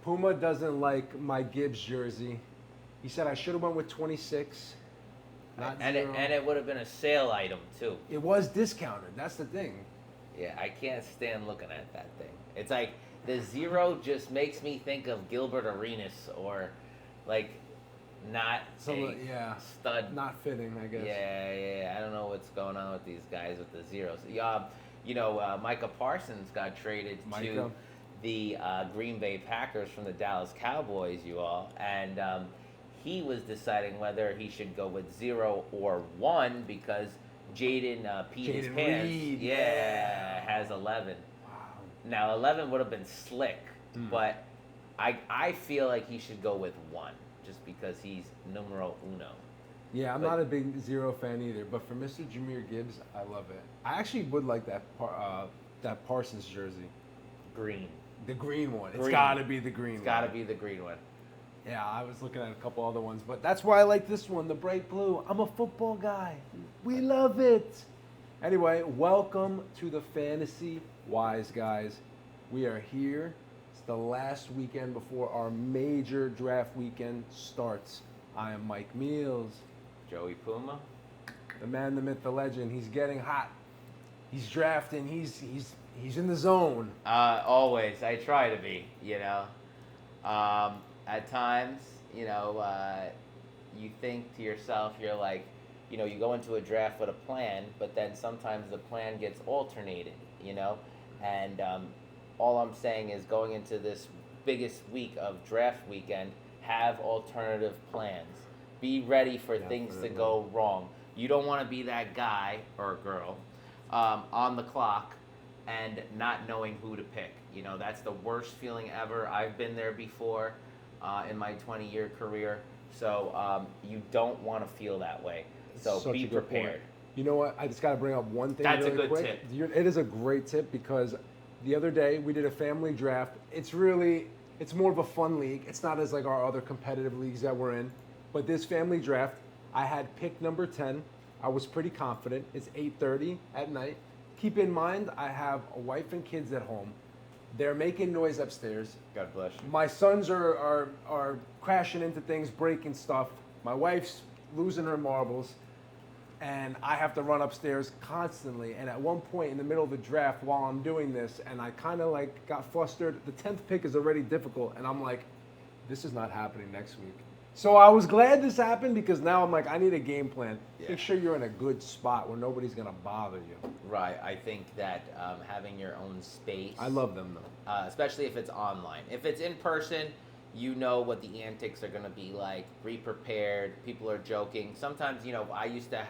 Puma doesn't like my Gibbs jersey. He said I should have went with 26, not And zero. it would have been a sale item too. It was discounted. That's the thing. Yeah, I can't stand looking at that thing. It's like the 0 just makes me think of Gilbert Arenas or like not stud. Not fitting, I guess. Yeah. I don't know what's going on with these guys with the zeros. Micah Parsons got traded to the Green Bay Packers from the Dallas Cowboys, and he was deciding whether he should go with 0 or 1 because Jaden peed his pants. Reed, has 11. Wow. Now 11 would have been slick, but I feel like he should go with 1 just because he's numero uno. Yeah, I'm not a big 0 fan either, but for Mr. Jahmyr Gibbs, I love it. I actually would like that Parsons jersey. Green. The green one. Green. It's got to be the green one. It's got to be the green one. Yeah, I was looking at a couple other ones, but that's why I like this one, the bright blue. I'm a football guy. We love it. Anyway, welcome to the Fantasy Wise Guys. We are here. It's the last weekend before our major draft weekend starts. I am Mike Meals. Joey Puma. The man, the myth, the legend. He's getting hot. He's drafting. He's in the zone. Always. I try to be, At times, you think to yourself, you're like, you go into a draft with a plan, but then sometimes the plan gets alternated, And all I'm saying is going into this biggest week of draft weekend, have alternative plans. Be ready for things to go wrong. You don't want to be that guy or girl on the clock and not knowing who to pick. That's the worst feeling ever. I've been there before in my 20-year career. So you don't want to feel that way. So be prepared. You know what? I just got to bring up one thing. That's really a good quick. tip. It is a great tip because the other day we did a family draft. It's more of a fun league. It's not as like our other competitive leagues that we're in. But this family draft, I had pick number 10. I was pretty confident. It's 8:30 at night. Keep in mind, I have a wife and kids at home. They're making noise upstairs. God bless you. My sons are crashing into things, breaking stuff. My wife's losing her marbles. And I have to run upstairs constantly. And at one point in the middle of the draft, while I'm doing this, and I kind of like got flustered, the 10th pick is already difficult. And I'm like, this is not happening next week. So I was glad this happened because now I'm like, I need a game plan. Yeah. Make sure you're in a good spot where nobody's going to bother you. Right. I think that having your own space. I love them though. Especially if it's online. If it's in person, you know what the antics are going to be like. Be prepared. People are joking. Sometimes, I used to,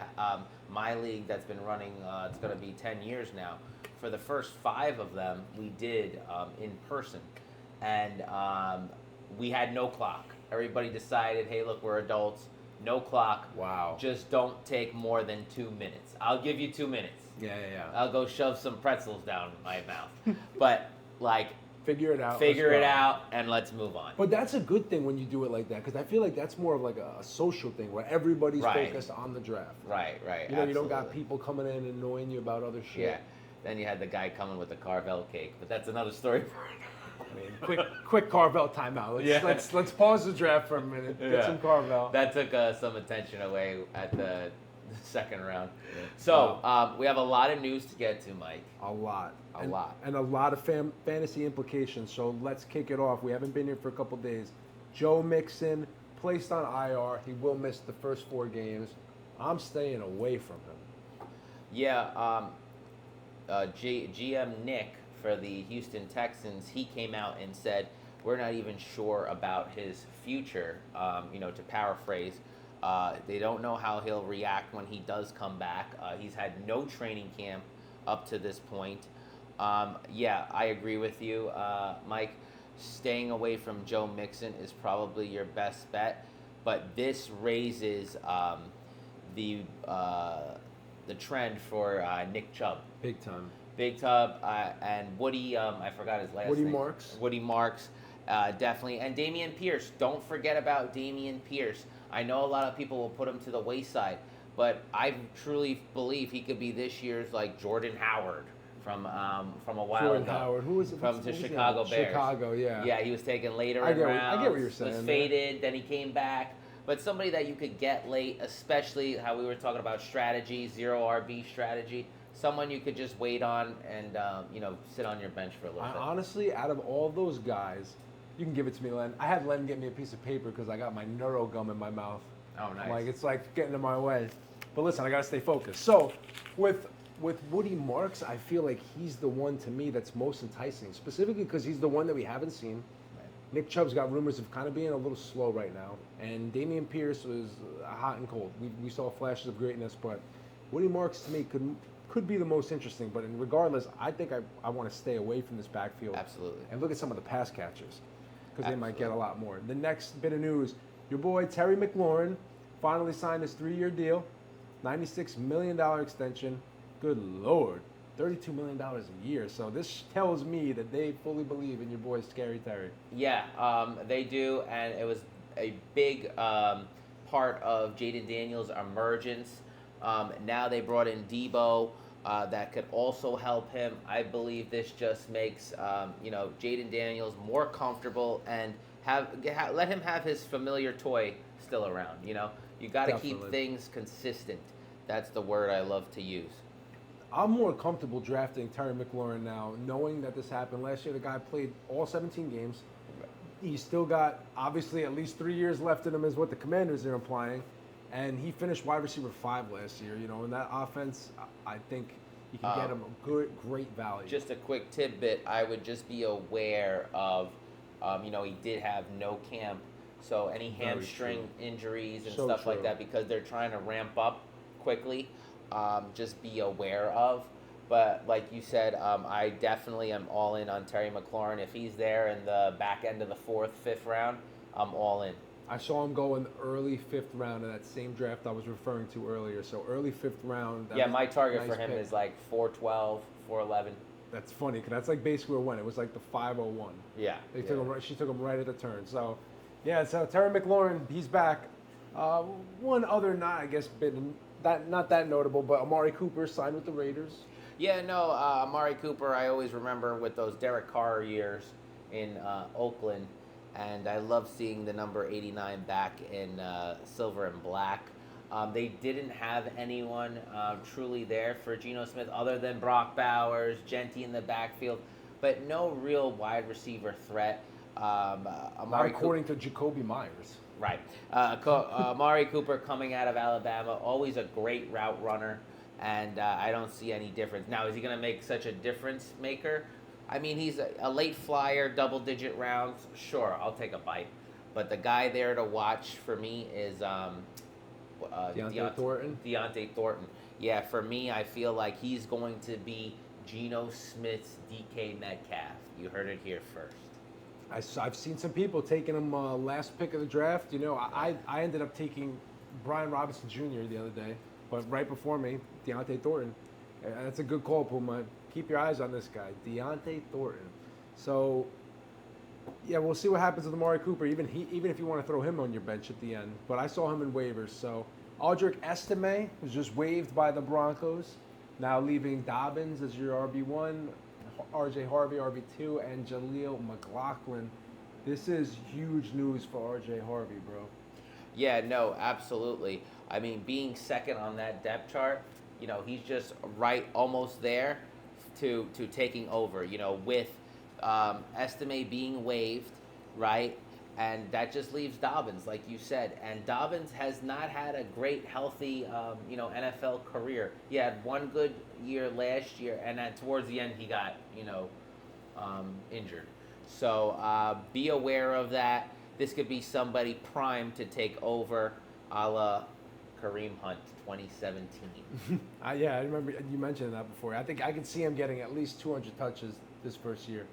my league that's been running, it's going to be 10 years now. For the first 5 of them, we did in person. And we had no clock. Everybody decided, hey, look, we're adults. No clock. Wow. Just don't take more than 2 minutes. I'll give you 2 minutes. Yeah. I'll go shove some pretzels down my mouth. But, figure it out. Figure it out, and let's move on. But that's a good thing when you do it like that, because I feel like that's more of like a social thing where everybody's focused on the draft. Right. You don't got people coming in and annoying you about other shit. Yeah. Then you had the guy coming with the Carvel cake, but that's another story. I mean, quick Carvel timeout. Let's pause the draft for a minute. Get some Carvel. That took some attention away at the second round. So we have a lot of news to get to, Mike. A lot. And a lot of fantasy implications. So let's kick it off. We haven't been here for a couple days. Joe Mixon placed on IR. He will miss the first 4 games. I'm staying away from him. Yeah. GM Nick for the Houston Texans, he came out and said, we're not even sure about his future, to paraphrase. They don't know how he'll react when he does come back. He's had no training camp up to this point. I agree with you, Mike. Staying away from Joe Mixon is probably your best bet, but this raises the trend for Nick Chubb. Big time. And Woody, I forgot his last name. Woody Marks, definitely. And Dameon Pierce. Don't forget about Dameon Pierce. I know a lot of people will put him to the wayside, but I truly believe he could be this year's like Jordan Howard from a while Jordan ago. Howard. Who was it? From the Chicago Bears. Chicago, yeah. Yeah, he was taken later I in get rounds. what you're saying. Was faded, then he came back. But somebody that you could get late, especially how we were talking about strategy, zero RB strategy. Someone you could just wait on and sit on your bench for a little bit. Honestly, out of all those guys, you can give it to me, Len. I had Len get me a piece of paper because I got my neuro gum in my mouth. Oh, nice. It's like getting in my way. But listen, I gotta stay focused. So, with Woody Marks, I feel like he's the one to me that's most enticing, specifically because he's the one that we haven't seen. Right. Nick Chubb's got rumors of kind of being a little slow right now, and Damian Pierce was hot and cold. We saw flashes of greatness, but Woody Marks to me could be the most interesting. But regardless, I think I want to stay away from this backfield. Absolutely. And look at some of the pass catchers because they might get a lot more. The next bit of news, your boy Terry McLaurin finally signed his 3-year deal, $96 million extension. Good Lord, $32 million a year. So this tells me that they fully believe in your boy Scary Terry. Yeah, they do, and it was a big part of Jaden Daniels' emergence. Now they brought in Debo. That could also help him. I believe this just makes Jaden Daniels more comfortable and let him have his familiar toy still around. You got to keep things consistent. That's the word I love to use. I'm more comfortable drafting Terry McLaurin now, knowing that this happened last year. The guy played all 17 games. He's still got obviously at least 3 years left in him, is what the Commanders are implying. And he finished wide receiver 5 last year. In that offense, I think you can get him a great value. Just a quick tidbit: I would just be aware of, he did have no camp, so any hamstring injuries and stuff like that, because they're trying to ramp up quickly. Just be aware of. But like you said, I definitely am all in on Terry McLaurin. If he's there in the back end of the 4th, 5th round, I'm all in. I saw him go in the early 5th round in that same draft I was referring to earlier. So early 5th round. Yeah, my target for him is like 412, 411. That's funny because that's like basically where it went. It was like the 501. Yeah. She took him right at the turn. So, yeah. So Terry McLaurin, he's back. One other not that notable, but Amari Cooper signed with the Raiders. Yeah, no, Amari Cooper, I always remember with those Derek Carr years in Oakland. And I love seeing the number 89 back in silver and black. They didn't have anyone truly there for Geno Smith other than Brock Bowers, Genty in the backfield, but no real wide receiver threat. According to Jacoby Myers. Right. Amari Cooper coming out of Alabama, always a great route runner, and I don't see any difference. Now, is he going to make such a difference maker? I mean, he's a late flyer, double-digit rounds. Sure, I'll take a bite. But the guy there to watch for me is Deontay Thornton. Deontay Thornton. Yeah, for me, I feel like he's going to be Geno Smith's DK Metcalf. You heard it here first. I've seen some people taking him last pick of the draft. I ended up taking Brian Robinson Jr. the other day, but right before me, Deontay Thornton. That's a good call, Puma. Keep your eyes on this guy, Deontay Thornton. So, yeah, we'll see what happens with Amari Cooper, even if you want to throw him on your bench at the end. But I saw him in waivers. So, Aldrick Estime was just waived by the Broncos, now leaving Dobbins as your RB1, RJ Harvey, RB2, and Jaleel McLaughlin. This is huge news for RJ Harvey, bro. Yeah, no, absolutely. I mean, being second on that depth chart, he's just right almost there to taking over, with Estime being waived, right? And that just leaves Dobbins, like you said. And Dobbins has not had a great, healthy, NFL career. He had one good year last year, and then towards the end he got, injured. So be aware of that. This could be somebody primed to take over, a la Kareem Hunt, 2017. Yeah, I remember you mentioned that before. I think I can see him getting at least 200 touches this first year.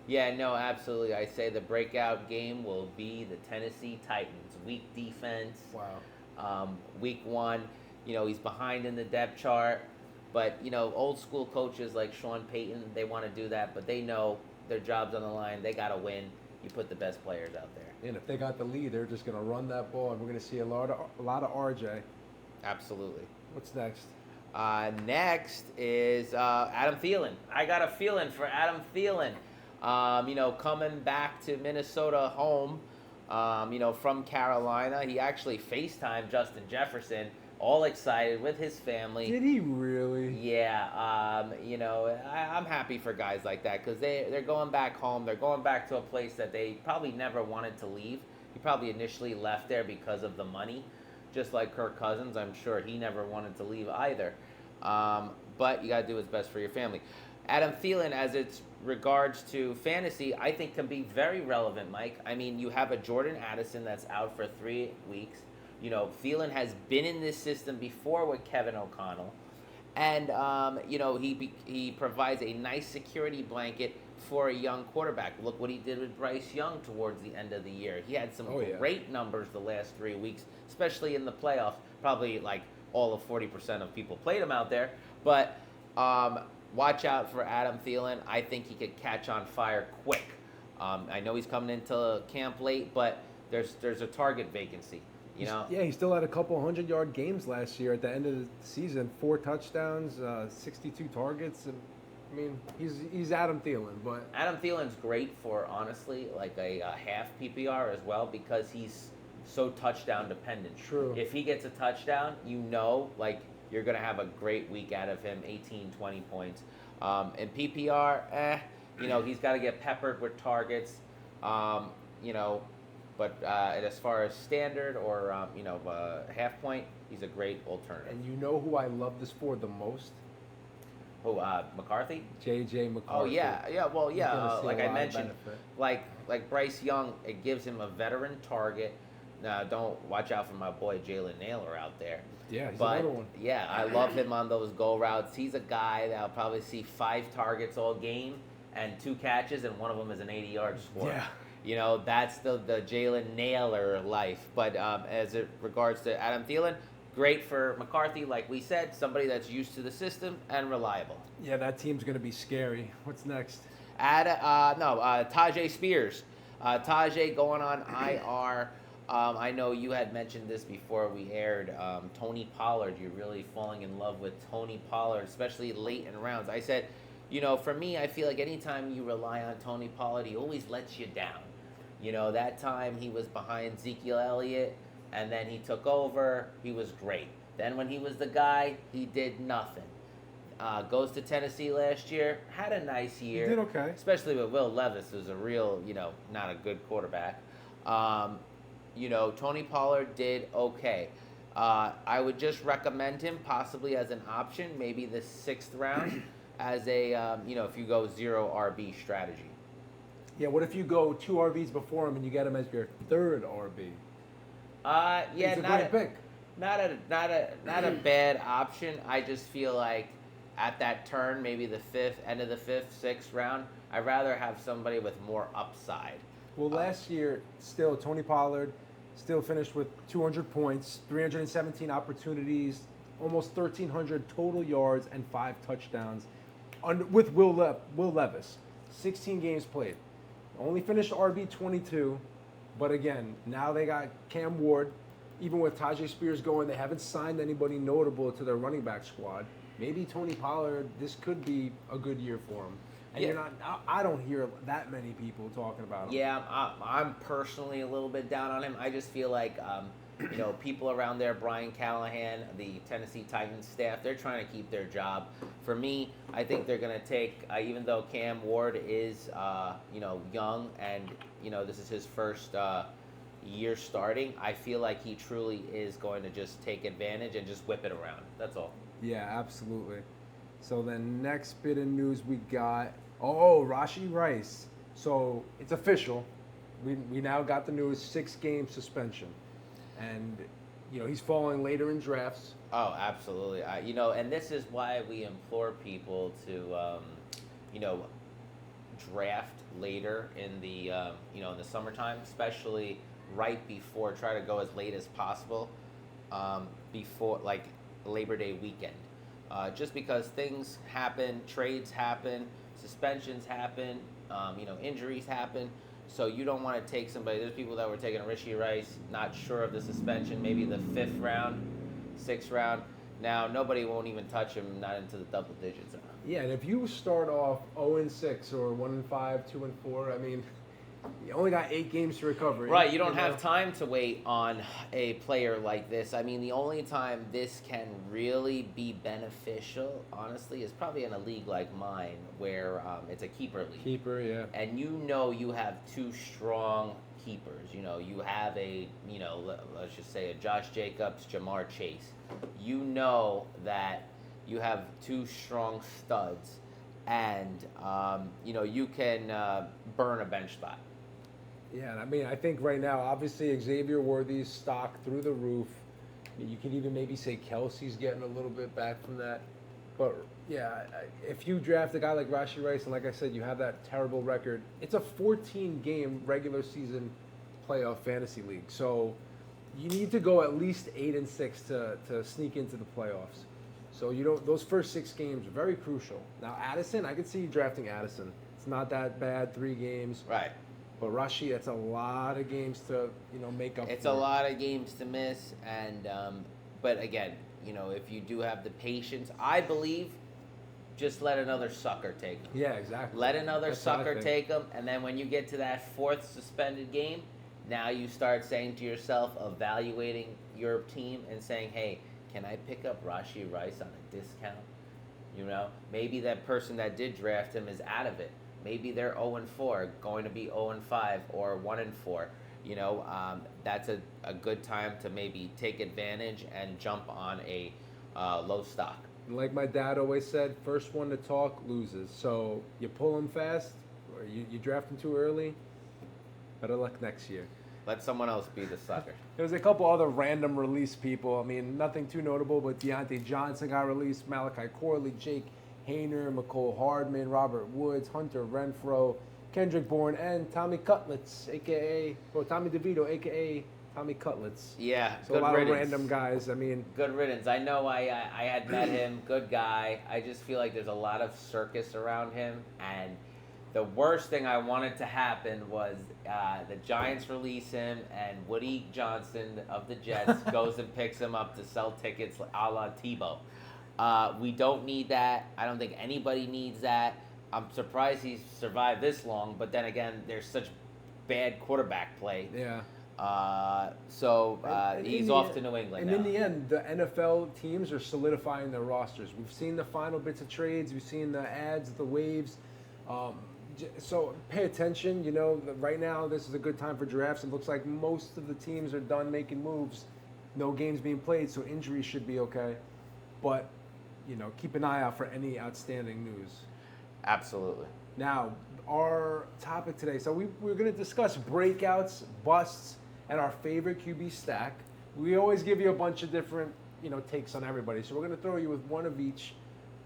Yeah, no, absolutely. I say the breakout game will be the Tennessee Titans. Weak defense. Wow. Week 1, he's behind in the depth chart. But, old school coaches like Sean Payton, they want to do that. But they know their job's on the line. They got to win. You put the best players out there. And if they got the lead, they're just going to run that ball. And we're going to see a lot of RJ. Absolutely. What's next? Next is Adam Thielen. I got a feeling for Adam Thielen. Coming back to Minnesota home, from Carolina. He actually FaceTimed Justin Jefferson, all excited with his family. Did he really? Yeah, I'm happy for guys like that because they're going back home. They're going back to a place that they probably never wanted to leave. He probably initially left there because of the money, just like Kirk Cousins. I'm sure he never wanted to leave either. But you got to do what's best for your family. Adam Thielen, as it's regards to fantasy, I think can be very relevant, Mike. I mean, you have a Jordan Addison that's out for 3 weeks. Thielen has been in this system before with Kevin O'Connell. And, he provides a nice security blanket for a young quarterback. Look what he did with Bryce Young towards the end of the year. He had some great numbers the last 3 weeks, especially in the playoffs. Probably like all of 40% of people played him out there. But watch out for Adam Thielen. I think he could catch on fire quick. I know he's coming into camp late, but there's a target vacancy. Yeah, he still had a couple 100-yard games last year at the end of the season. 4 touchdowns, 62 targets. And, I mean, he's Adam Thielen. But Adam Thielen's great for, honestly, like a half PPR as well because he's so touchdown dependent. True. If he gets a touchdown, you're going to have a great week out of him, 18, 20 points. In PPR, he's got to get peppered with targets, But as far as standard or, half point, he's a great alternative. And you know who I love this for the most? Who, McCarthy? J.J. McCarthy. Oh, yeah. Well, yeah, like I mentioned, benefit. like Bryce Young, it gives him a veteran target. Now, don't watch out for my boy Jalen Naylor out there. Yeah, he's but, another one. Yeah, I love him on those go routes. He's a guy that'll probably see 5 targets all game and 2 catches, and one of them is an 80-yard score. Yeah. That's the Jalen Naylor life. But as it regards to Adam Thielen, great for McCarthy, like we said, somebody that's used to the system and reliable. Yeah, that team's going to be scary. What's next? Tajay Spears. Tajay going on IR. I know you had mentioned this before we aired. Tony Pollard, you're really falling in love with Tony Pollard, especially late in rounds. I said, for me, I feel like anytime you rely on Tony Pollard, he always lets you down. That time he was behind Ezekiel Elliott, and then he took over. He was great. Then when he was the guy, he did nothing. Goes to Tennessee last year, had a nice year. He did okay. Especially with Will Levis, who's a real, not a good quarterback. Tony Pollard did okay. I would just recommend him possibly as an option, maybe the 6th round, as a, if you go 0 RB strategy. Yeah, what if you go 2 RBs before him and you get him as your 3rd RB? Yeah, it's a great pick. Not a bad option. I just feel like at that turn, maybe the end of the 5th, 6th round, I'd rather have somebody with more upside. Well, last year, still, Tony Pollard still finished with 200 points, 317 opportunities, almost 1,300 total yards, and 5 touchdowns with Will Levis. 16 games played. Only finished RB 22, but again, now they got Cam Ward. Even with Tajay Spears going, they haven't signed anybody notable to their running back squad. Maybe Tony Pollard, this could be a good year for him. And I don't hear that many people talking about him. Yeah, I'm personally a little bit down on him. I just feel like, people around there, Brian Callahan, the Tennessee Titans staff, they're trying to keep their job. For me, I think they're going to take, even though Cam Ward is, young and, this is his first year starting, I feel like he truly is going to just take advantage and just whip it around. That's all. Yeah, absolutely. So then next bit of news we got, Rashee Rice. So it's official. We now got the news, 6-game suspension. And, he's falling later in drafts. Oh, absolutely. And this is why we implore people to, draft later in the, in the summertime, especially right before, try to go as late as possible, before, like, Labor Day weekend. Just because things happen, trades happen, suspensions happen, injuries happen. So you don't want to take somebody. There's people that were taking Rashee Rice, not sure of the suspension, maybe the 5th round, 6th round. Now nobody won't even touch him, not into the double digits. Yeah, and if you start off 0-6 or 1-5, 2-4, I mean, you only got 8 games to recover. Right, you don't have time to wait on a player like this. I mean, the only time this can really be beneficial, honestly, is probably in a league like mine where it's a keeper league. Keeper, yeah. And you have 2 strong keepers. You have let's just say a Josh Jacobs, Jamar Chase. You know that you have 2 strong studs, and you can burn a bench spot. Yeah, and I mean, I think right now, obviously, Xavier Worthy's stock through the roof. You could even maybe say Kelsey's getting a little bit back from that. But, yeah, if you draft a guy like Rashee Rice, and like I said, you have that terrible record, it's a 14-game regular season playoff fantasy league. So you need to go at least 8-6 to sneak into the playoffs. So those first 6 games are very crucial. Now, Addison, I could see you drafting Addison. It's not that bad, 3 games. Right. But Rashee, that's a lot of games to make up. It's a lot of games to miss, and but again, if you do have the patience, I believe, just let another sucker take him. Yeah, exactly. Let another sucker take him, and then when you get to that 4th suspended game, now you start saying to yourself, evaluating your team and saying, hey, can I pick up Rashee Rice on a discount? Maybe that person that did draft him is out of it. Maybe they're 0-4, going to be 0-5 or 1-4. That's a good time to maybe take advantage and jump on a low stock. Like my dad always said, first one to talk loses. So you pull him fast, or you draft him too early. Better luck next year. Let someone else be the sucker. There's a couple other random release people. I mean, nothing too notable, but Deontay Johnson got released, Malachi Corley, Jake Hayner, McCole Hardman, Robert Woods, Hunter Renfrow, Kendrick Bourne, and Tommy Cutlets, Tommy DeVito, a.k.a. Tommy Cutlets. Yeah, so good a lot riddance. of random guys. I mean, good riddance. I know I had met him. Good guy. I just feel like there's a lot of circus around him, and the worst thing I wanted to happen was the Giants release him, and Woody Johnson of the Jets goes and picks him up to sell tickets a la Tebow. We don't need that. I don't think anybody needs that. I'm surprised he's survived this long, but then again, there's such bad quarterback play. Yeah. He's off to New England now. And in the end, the NFL teams are solidifying their rosters. We've seen the final bits of trades. We've seen the ads, the waves. So pay attention. Right now, this is a good time for drafts. It looks like most of the teams are done making moves. No games being played, so injuries should be okay. But keep an eye out for any outstanding news. Absolutely. Now, our topic today. So we're going to discuss breakouts, busts, and our favorite QB stack. We always give you a bunch of different, takes on everybody. So we're going to throw you with one of each.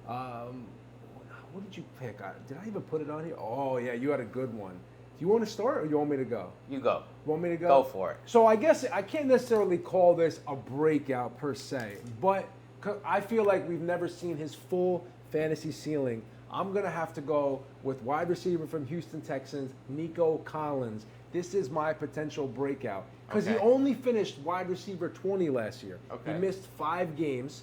What did you pick? Did I even put it on here? Oh, yeah, you had a good one. Do you want to start or you want me to go? You go. You want me to go? Go for it. So I guess I can't necessarily call this a breakout per se, but I feel like we've never seen his full fantasy ceiling. I'm going to have to go with wide receiver from Houston Texans, Nico Collins. This is my potential breakout because he only finished wide receiver 20 last year. Okay. He missed 5 games,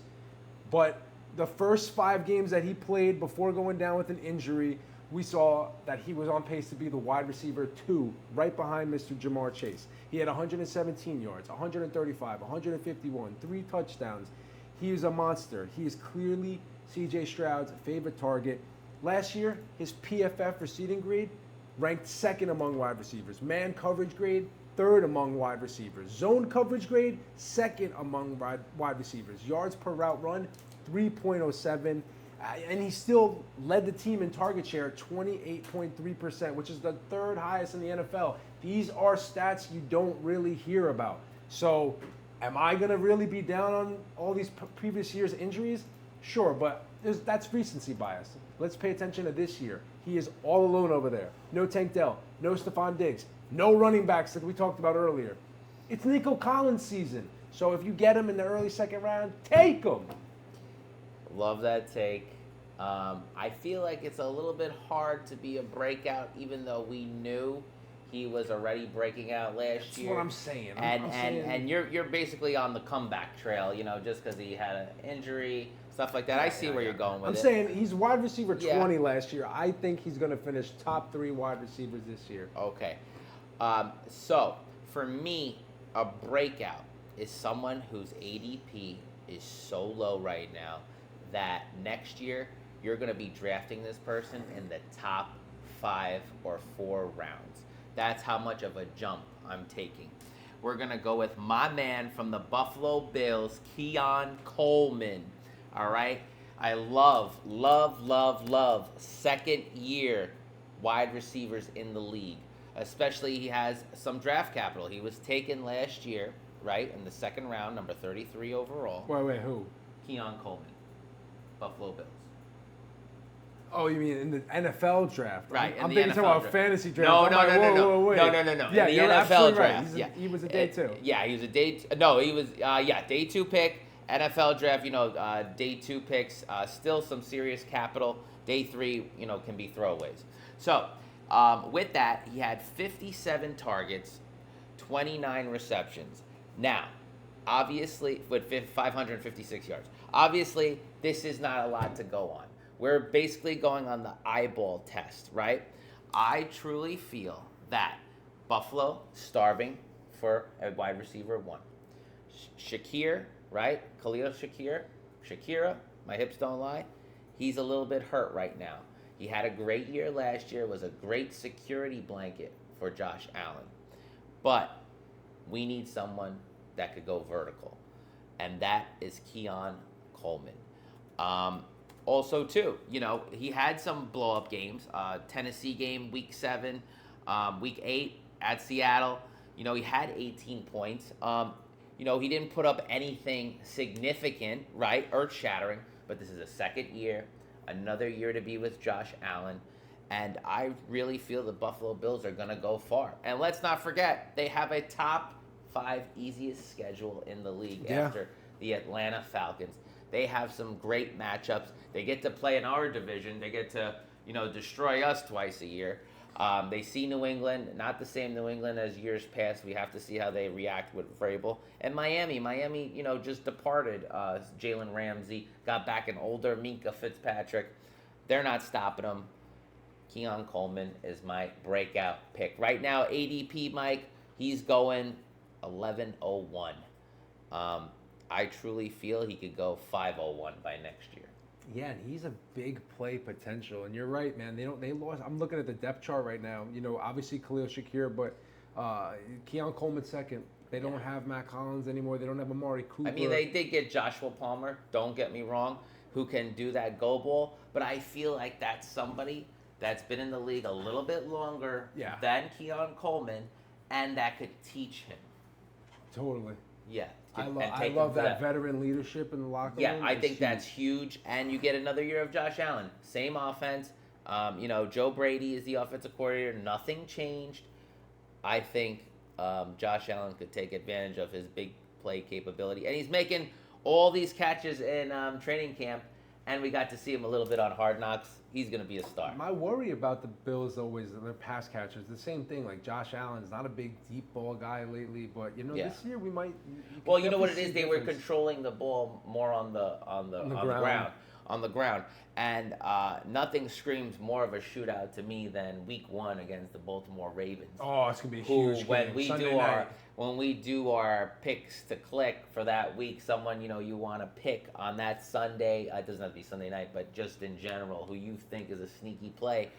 but the first 5 games that he played before going down with an injury, we saw that he was on pace to be the wide receiver 2, right behind Mr. Jamar Chase. He had 117 yards, 135, 151, 3 touchdowns. He is a monster. He is clearly C.J. Stroud's favorite target. Last year, his PFF receiving grade ranked 2nd among wide receivers. Man coverage grade, 3rd among wide receivers. Zone coverage grade, 2nd among wide receivers. Yards per route run, 3.07. And he still led the team in target share at 28.3%, which is the 3rd highest in the NFL. These are stats you don't really hear about. So am I going to really be down on all these previous year's injuries? Sure, but that's recency bias. Let's pay attention to this year. He is all alone over there. No Tank Dell, no Stephon Diggs, no running backs that we talked about earlier. It's Nico Collins season. So if you get him in the early 2nd round, take him. Love that take. I feel like it's a little bit hard to be a breakout, even though we knew He was already breaking out last That's year. what I'm saying. And you're basically on the comeback trail, just because he had an injury, stuff like that. I see where you're going with I'm it. saying he's wide receiver 20 Yeah. last year. I think he's going to finish top 3 wide receivers this year. Okay. So, for me, a breakout is someone whose ADP is so low right now that next year you're going to be drafting this person in the top 5 or 4 rounds. That's how much of a jump I'm taking. We're going to go with my man from the Buffalo Bills, Keon Coleman. All right? I love second year wide receivers in the league. Especially he has some draft capital. He was taken last year, right, in the second round, number 33 overall. Wait, who? Keon Coleman, Buffalo Bills. Oh, you mean in the NFL draft? Right, I'm in the thinking NFL about draft. fantasy draft. No, I'm no, like, no, no, whoa, wait. no. Yeah, in the you're NFL absolutely right. draft. He was a day 2. Yeah, he was a day. No, he was. Day 2 pick. NFL draft. Day 2 picks. Still some serious capital. Day 3, can be throwaways. So, with that, he had 57 targets, 29 receptions. Now, obviously, with 556 yards. Obviously, this is not a lot to go on. We're basically going on the eyeball test, right? I truly feel that Buffalo starving for a wide receiver 1. Shakir, right? Khalil Shakira, my hips don't lie. He's a little bit hurt right now. He had a great year last year, was a great security blanket for Josh Allen. But we need someone that could go vertical, and that is Keon Coleman. Also, too, he had some blow-up games. Tennessee game, Week 7, Week 8 at Seattle. He had 18 points. He didn't put up anything significant, right, earth-shattering, but this is a second year, another year to be with Josh Allen, and I really feel the Buffalo Bills are going to go far. And let's not forget, they have a top 5 easiest schedule in the league after the Atlanta Falcons. They have some great matchups. They get to play in our division. They get to, destroy us twice a year. They see New England, not the same New England as years past. We have to see how they react with Vrabel. And Miami, just departed Jalen Ramsey, got back an older Minka Fitzpatrick. They're not stopping them. Keon Coleman is my breakout pick. Right now, ADP, Mike, he's going 1101. I truly feel he could go 501 by next year. Yeah, and he's a big play potential. And you're right, man. They lost. I'm looking at the depth chart right now. Obviously Khalil Shakir, but Keon Coleman second. They don't have Matt Collins anymore. They don't have Amari Cooper. I mean, they did get Joshua Palmer, don't get me wrong, who can do that go ball. But I feel like that's somebody that's been in the league a little bit longer than Keon Coleman, and that could teach him. Totally. Yeah. I love that veteran leadership in the locker room. Yeah, I think that's huge. And you get another year of Josh Allen. Same offense. Joe Brady is the offensive coordinator. Nothing changed. I think Josh Allen could take advantage of his big play capability. And he's making all these catches in training camp. And we got to see him a little bit on Hard Knocks. He's going to be a star. My worry about the Bills always, their pass catchers, the same thing. Like Josh Allen's not a big deep ball guy lately, but this year we might. Well, you know what it is? They were controlling the ball more on the ground. And nothing screams more of a shootout to me than Week 1 against the Baltimore Ravens. Oh, it's gonna be a huge game. When we do our picks to click for that week, someone you want to pick on that Sunday. It doesn't have to be Sunday night, but just in general, who you think is a sneaky play.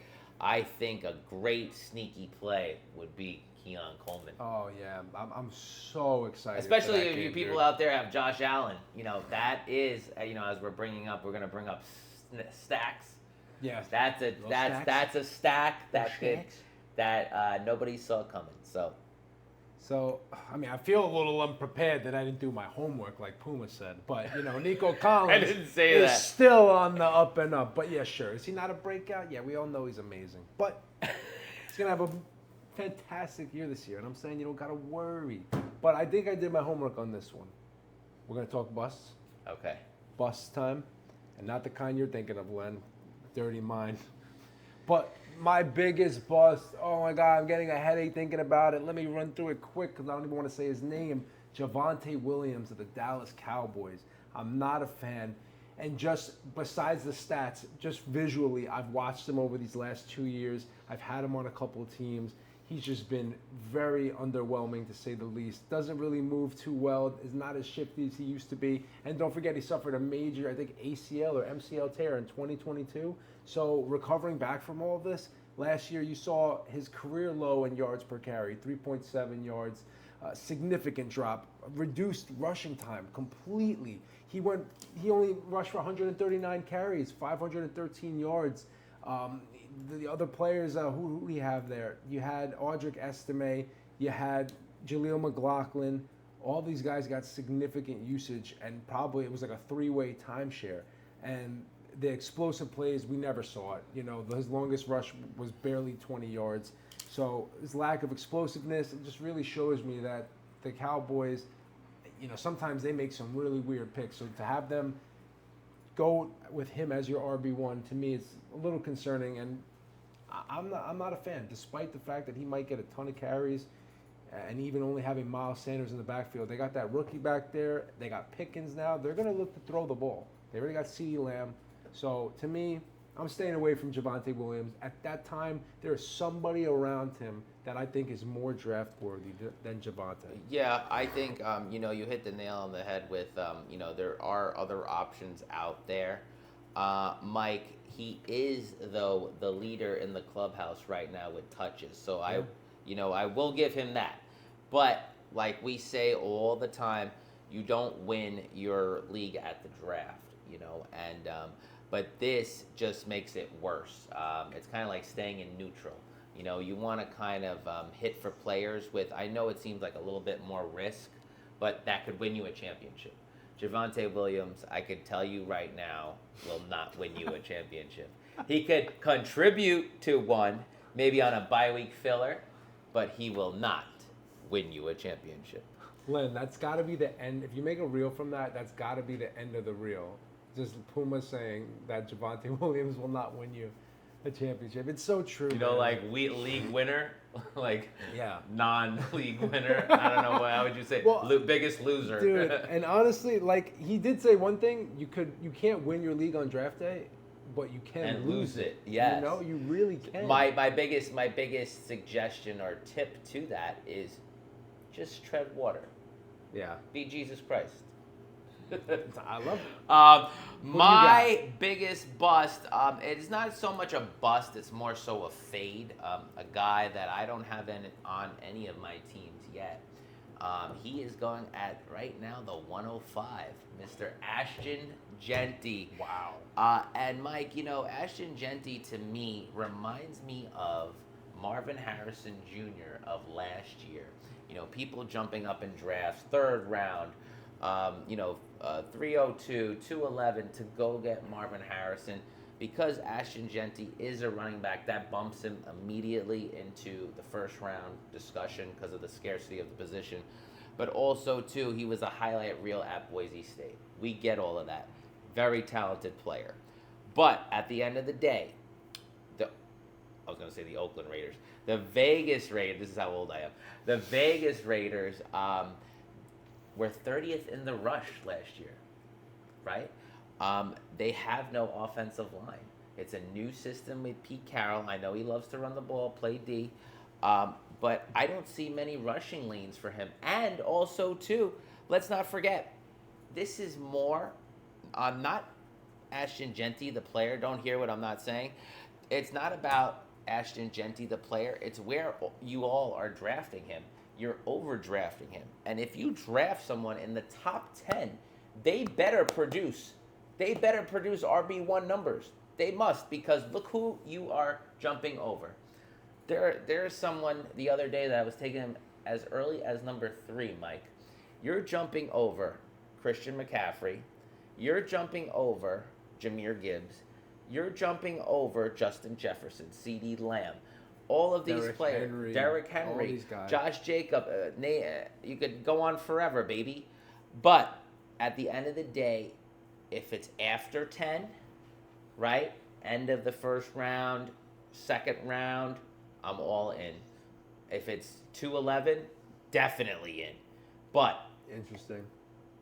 I think a great sneaky play would be Keon Coleman. Oh yeah, I'm so excited. Especially if you people out there have Josh Allen. That is as we're going to bring up stacks. Yeah, that's a stack that nobody saw coming. So, I mean, I feel a little unprepared that I didn't do my homework, like Puma said. But, Nico Collins I didn't say is that. Still on the up and up. But, yeah, sure. Is he not a breakout? Yeah, we all know he's amazing. But he's going to have a fantastic year this year. And I'm saying you don't got to worry. But I think I did my homework on this one. We're going to talk busts. Okay. Bust time. And not the kind you're thinking of, Len. Dirty mind. But My biggest bust. Oh my God, I'm getting a headache thinking about it. Let me run through it quick because I don't even want to say his name. Javonte Williams of the Dallas Cowboys. I'm not a fan. And just besides the stats, just visually, I've watched him over these last 2 years. I've had him on a couple of teams. He's just been very underwhelming, to say the least. Doesn't really move too well. Is not as shifty as he used to be. And don't forget, he suffered a major, I think, ACL or MCL tear in 2022. So recovering back from all of this, last year you saw his career low in yards per carry, 3.7 yards. Significant drop, reduced rushing time completely. He only rushed for 139 carries, 513 yards. The other players, who do you have there? You had Audric Estime, you had Jaleel McLaughlin. All these guys got significant usage, and probably it was like a three-way timeshare. And the explosive plays, we never saw it. His longest rush was barely 20 yards. So his lack of explosiveness, it just really shows me that the Cowboys, sometimes they make some really weird picks. So to have them go with him as your RB1, to me, it's a little concerning. And I'm not a fan, despite the fact that he might get a ton of carries and even only having Miles Sanders in the backfield. They got that rookie back there. They got Pickens now. They're going to look to throw the ball. They already got CeeDee Lamb. So to me, I'm staying away from Javonte Williams. At that time, there is somebody around him that I think is more draft worthy than Javonte. Yeah, I think you hit the nail on the head with there are other options out there. Mike, he is though the leader in the clubhouse right now with touches. So I will give him that. But like we say all the time, you don't win your league at the draft, and but this just makes it worse. It's kind of like staying in neutral. You want to kind of hit for players with, I know it seems like a little bit more risk, but that could win you a championship. Javonte Williams, I could tell you right now, will not win you a championship. He could contribute to one, maybe on a bye-week filler, but he will not win you a championship. Len, that's got to be the end. If you make a reel from that, that's got to be the end of the reel. Just Puma saying that Javonte Williams will not win you a championship. It's so true. Like league winner, like yeah, non-league winner. I don't know, how would you say? Well, biggest loser. Dude, and honestly, like he did say one thing: you can't win your league on draft day, but you can lose it. Yes, you really can. My biggest suggestion or tip to that is just tread water. Yeah. Be Jesus Christ. I love it. My biggest bust, it's not so much a bust, it's more so a fade. A guy that I don't have on any of my teams yet. He is going at, right now, the 105, Mr. Ashton Genty. Wow. And Mike, Ashton Genty to me reminds me of Marvin Harrison Jr. of last year. People jumping up in drafts, third round, 302, 211 to go get Marvin Harrison. Because Ashton Genty is a running back, that bumps him immediately into the first round discussion because of the scarcity of the position. But also, too, he was a highlight reel at Boise State. We get all of that. Very talented player. But at the end of the day, I was going to say the Oakland Raiders. The Vegas Raiders, this is how old I am. The Vegas Raiders were 30th in the rush last year, right? They have no offensive line. It's a new system with Pete Carroll. I know he loves to run the ball, play D, but I don't see many rushing lanes for him. And also, too, let's not forget, this is more, not Ashton Genty, the player. Don't hear what I'm not saying. It's not about Ashton Genty, the player. It's where you all are drafting him. You're overdrafting him. And if you draft someone in the top 10, they better produce. They better produce RB1 numbers. They must, because look who you are jumping over. There's someone the other day that I was taking him as early as number 3, Mike. You're jumping over Christian McCaffrey. You're jumping over Jahmyr Gibbs. You're jumping over Justin Jefferson, CeeDee Lamb. All of these players, Derrick Henry, Josh Jacob, you could go on forever, baby. But at the end of the day, if it's after 10, right, end of the first round, second round, I'm all in. If it's 211, definitely in. But Interesting.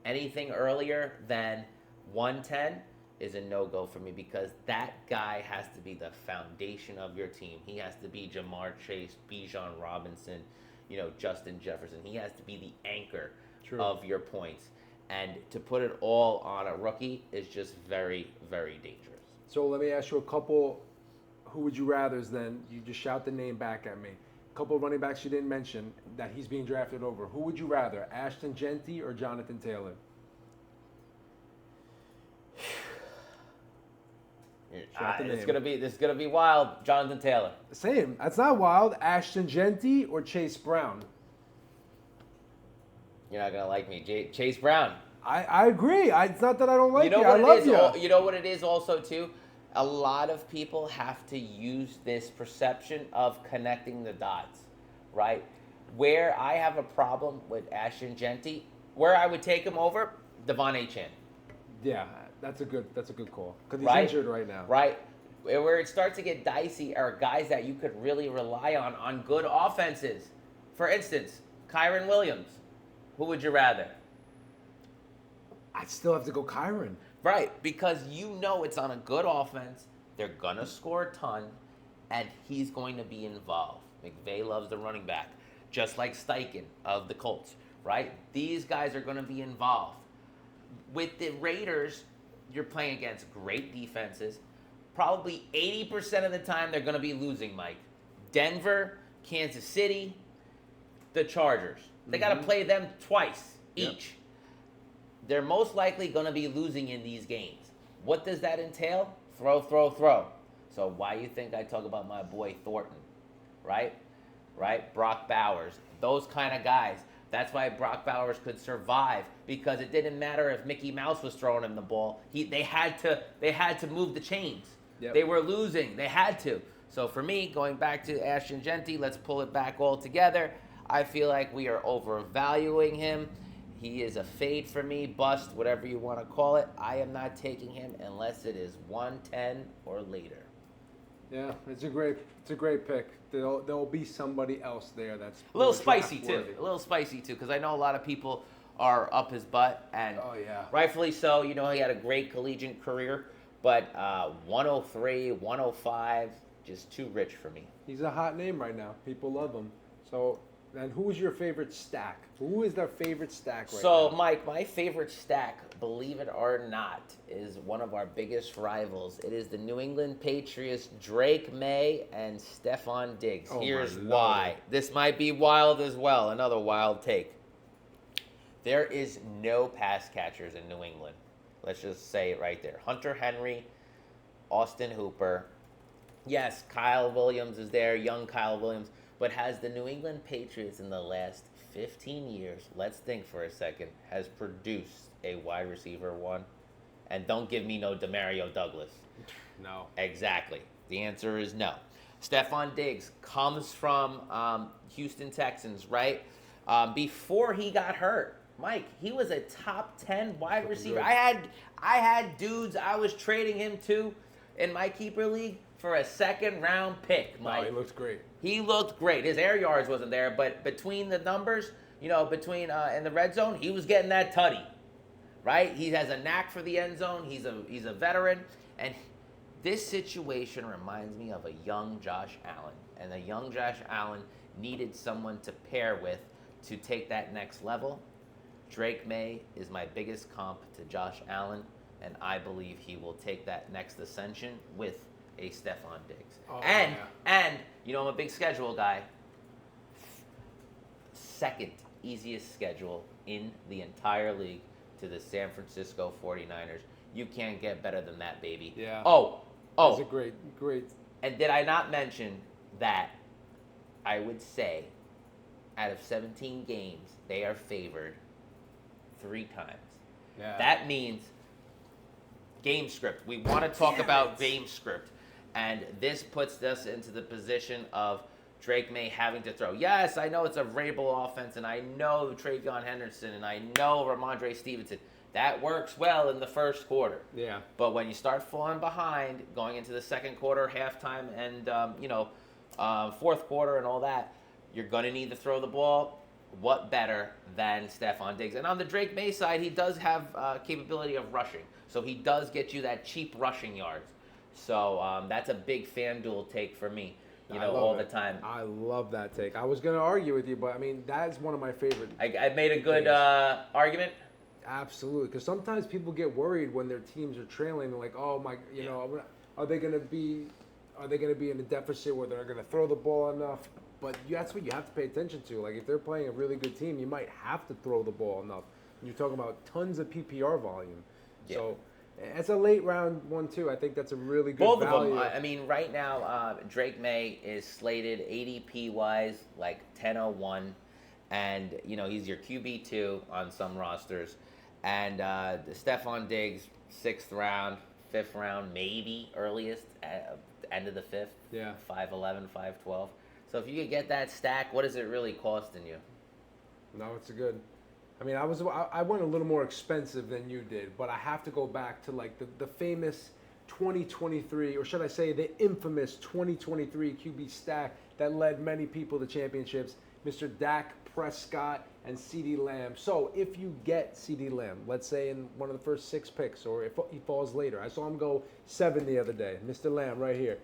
anything earlier than 110 is a no-go for me because that guy has to be the foundation of your team. He has to be Jamar Chase, Bijan Robinson, Justin Jefferson. He has to be the anchor of your points. And to put it all on a rookie is just very, very dangerous. So let me ask you a couple who would you rather's then. You just shout the name back at me. A couple of running backs you didn't mention that he's being drafted over. Who would you rather, Ashton Genty or Jonathan Taylor? This is gonna be wild. Jonathan Taylor. Same. That's not wild. Ashton Genty or Chase Brown? You're not gonna like me, Chase Brown. I agree. It's not that I don't like you. What I love you. You know what it is also too. A lot of people have to use this perception of connecting the dots, right? Where I have a problem with Ashton Genty, where I would take him over, Devon Achane. Yeah, that's a good call because he's Right? injured right now. Right. Where it starts to get dicey are guys that you could really rely on good offenses. For instance, Kyron Williams. Who would you rather? I'd still have to go Kyron. Right, because it's on a good offense. They're going to score a ton, and he's going to be involved. McVay loves the running back, just like Steichen of the Colts, right? These guys are going to be involved. With the Raiders, you're playing against great defenses. Probably 80% of the time, they're going to be losing, Mike. Denver, Kansas City, the Chargers. They got to play them twice each. They're most likely going to be losing in these games. What does that entail? Throw, throw, throw. So why you think I talk about my boy Thornton, right? Brock Bowers, those kind of guys. That's why Brock Bowers could survive because it didn't matter if Mickey Mouse was throwing him the ball. They had to move the chains. Yep. They were losing. They had to. So for me, going back to Ashton Genty, let's pull it back all together. I feel like we are overvaluing him. He is a fade for me, bust, whatever you want to call it. I am not taking him unless it is 110 or later. Yeah, it's a great pick. There'll be somebody else there that's a little spicy too, because I know a lot of people are up his butt, and rightfully so. He had a great collegiate career, but 103, 105, just too rich for me. He's a hot name right now. People love him. So. And who is your favorite stack? Who is their favorite stack right now? So, Mike, my favorite stack, believe it or not, is one of our biggest rivals. It is the New England Patriots, Drake May and Stephon Diggs. Here's why. This might be wild as well. Another wild take. There is no pass catchers in New England. Let's just say it right there. Hunter Henry, Austin Hooper. Yes, Kyle Williams is there, young Kyle Williams. But has the New England Patriots in the last 15 years, let's think for a second, has produced a wide receiver one? And don't give me no Demario Douglas. No. Exactly. The answer is no. Stephon Diggs comes from Houston Texans, right? Before he got hurt, Mike, he was a top 10 wide receiver. I had dudes I was trading him to in my keeper league for a second-round pick, Mike. No, he looked great. He looked great. His air yards wasn't there, but between the numbers, in the red zone, he was getting that tutty, right? He has a knack for the end zone. He's a veteran, and this situation reminds me of a young Josh Allen, and the young Josh Allen needed someone to pair with to take that next level. Drake May is my biggest comp to Josh Allen, and I believe he will take that next ascension with a Stephon Diggs. And I'm a big schedule guy. Second easiest schedule in the entire league to the San Francisco 49ers. You can't get better than that, baby. Yeah. Oh. It's a great. And did I not mention that I would say out of 17 games, they are favored 3 times. Yeah. That means game script. We want to talk about game script. And this puts us into the position of Drake May having to throw. Yes, I know it's a Vrabel offense, and I know Travion Henderson, and I know Ramondre Stevenson. That works well in the first quarter. Yeah. But when you start falling behind, going into the second quarter, halftime, and fourth quarter and all that, you're going to need to throw the ball. What better than Stephon Diggs? And on the Drake May side, he does have capability of rushing. So he does get you that cheap rushing yards. So that's a big FanDuel take for me, all the time. I love that take. I was going to argue with you, but I mean, that's one of my favorite. I made a good argument. Absolutely, because sometimes people get worried when their teams are trailing. They're like, "Oh my, are they going to be in a deficit where they're going to throw the ball enough?" But that's what you have to pay attention to. Like if they're playing a really good team, you might have to throw the ball enough. And you're talking about tons of PPR volume, so it's a late round one too. I think that's a really good Both value. of them. I mean, right now, Drake May is slated ADP wise like 1001, and he's your QB2 on some rosters. And Stephon Diggs, 6th round, 5th round, maybe earliest, end of the 5th. Yeah. 5'11", 5'12". So if you could get that stack, what is it really costing you? No, it's a good. I mean, I went a little more expensive than you did, but I have to go back to like the famous 2023, or should I say the infamous 2023 QB stack that led many people to championships, Mr. Dak Prescott and CeeDee Lamb. So if you get CeeDee Lamb, let's say in one of the first 6 picks, or if he falls later, I saw him go 7 the other day, Mr. Lamb right here.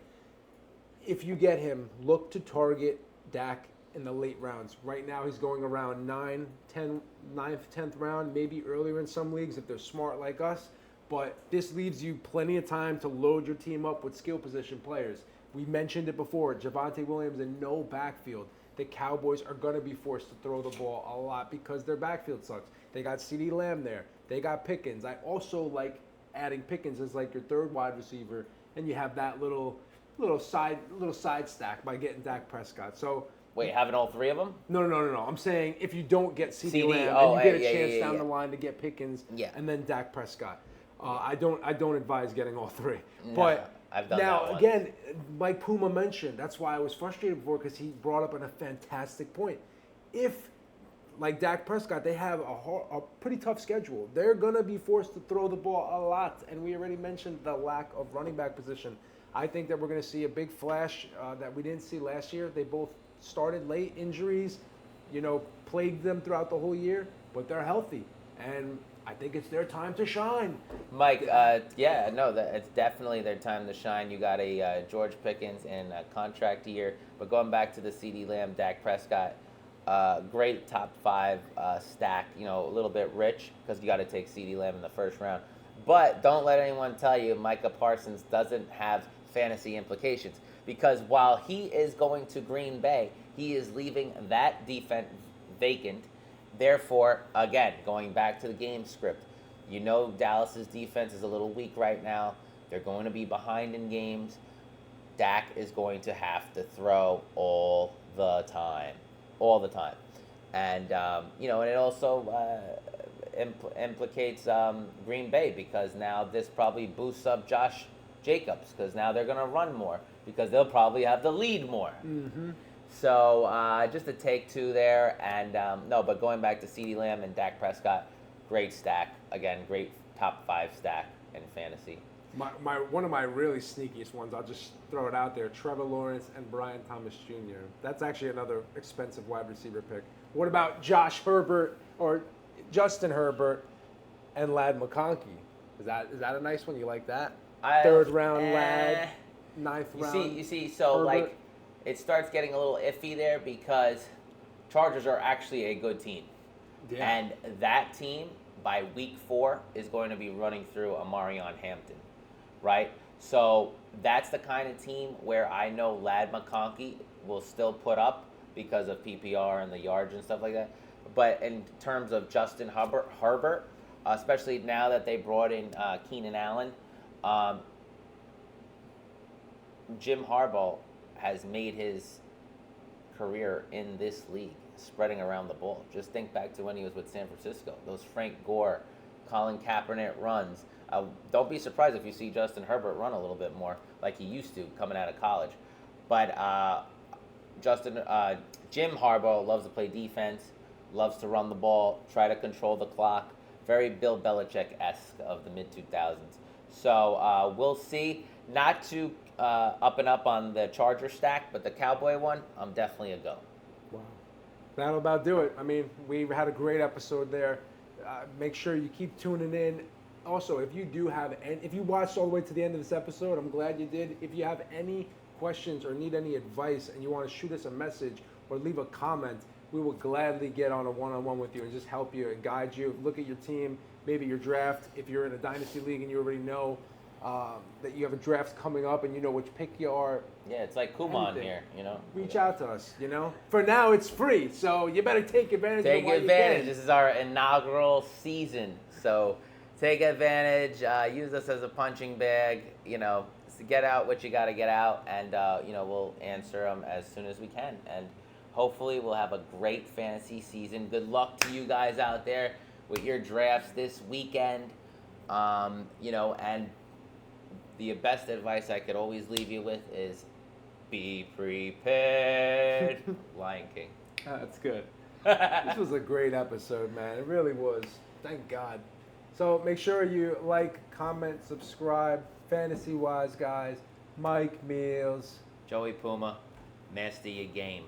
If you get him, look to target Dak in the late rounds. Right now he's going around 9th, 10th round, maybe earlier in some leagues if they're smart like us. But this leaves you plenty of time to load your team up with skill position players. We mentioned it before, Javonte Williams in no backfield. The Cowboys are going to be forced to throw the ball a lot because their backfield sucks. They got CeeDee Lamb there. They got Pickens. I also like adding Pickens as like your 3rd wide receiver, and you have that little side stack by getting Dak Prescott. So wait, having all 3 of them? No. I'm saying if you don't get CeeDee Lamb and you get a chance down the line to get Pickens and then Dak Prescott. I don't advise getting all 3. No, but I've done now, that once. again, like Puma mentioned, that's why I was frustrated before, because he brought up a fantastic point. If, like Dak Prescott, they have a pretty tough schedule. They're going to be forced to throw the ball a lot, and we already mentioned the lack of running back position. I think that we're going to see a big flash that we didn't see last year. They both started late. Injuries, plagued them throughout the whole year, but they're healthy. And I think it's their time to shine. Mike, it's definitely their time to shine. You got a George Pickens in a contract year, but going back to the CeeDee Lamb, Dak Prescott, great top 5 stack. A little bit rich because you got to take CeeDee Lamb in the 1st round. But don't let anyone tell you Micah Parsons doesn't have fantasy implications, because while he is going to Green Bay, he is leaving that defense vacant. Therefore, again, going back to the game script, Dallas's defense is a little weak right now. They're going to be behind in games. Dak is going to have to throw all the time. And, and it also implicates Green Bay, because now this probably boosts up Josh Jacobs, because now they're going to run more, because they'll probably have the lead more. Mm-hmm. So just a take 2 there. And but going back to CeeDee Lamb and Dak Prescott, great stack. Again, great top 5 stack in fantasy. One of my really sneakiest ones, I'll just throw it out there, Trevor Lawrence and Brian Thomas Jr. That's actually another expensive wide receiver pick. What about Josh Herbert or Justin Herbert and Ladd McConkey? Is that a nice one? You like that? 3rd round Ladd, 9th round. You see, so Herbert. Like it starts getting a little iffy there, because Chargers are actually a good team. Yeah. And that team, by week 4, is going to be running through Amarion Hampton, right? So that's the kind of team where I know Ladd McConkey will still put up because of PPR and the yards and stuff like that. But in terms of Justin Herbert, especially now that they brought in Keenan Allen, Jim Harbaugh has made his career in this league, spreading around the ball. Just think back to when he was with San Francisco. Those Frank Gore, Colin Kaepernick runs. Don't be surprised if you see Justin Herbert run a little bit more like he used to coming out of college. But Jim Harbaugh loves to play defense, loves to run the ball, try to control the clock. very Bill Belichick-esque of the mid-2000s. So we'll see. Not too up and up on the Charger stack, but the Cowboy one, I'm definitely a go. Wow. That'll about do it. I mean, we had a great episode there. Make sure you keep tuning in. Also, if you watched all the way to the end of this episode, I'm glad you did. If you have any questions or need any advice and you want to shoot us a message or leave a comment, we will gladly get on a one-on-one with you and just help you and guide you. Look at your team, maybe your draft. If you're in a dynasty league and you already know that you have a draft coming up and you know which pick you are. Yeah, it's like Kumon here, you know. Reach out to us, you know. For now, it's free, so you better take advantage of it while you can. This is our inaugural season, so take advantage. Use us as a punching bag, you know. Get out what you got to get out, and you know, we'll answer them as soon as we can. And hopefully, we'll have a great fantasy season. Good luck to you guys out there with your drafts this weekend. You know, and the best advice I could always leave you with is be prepared. Lion King. That's good. This was a great episode, man. It really was. Thank God. So make sure you like, comment, subscribe. Fantasy Wise guys, Mike Meals, Joey Puma, master your game.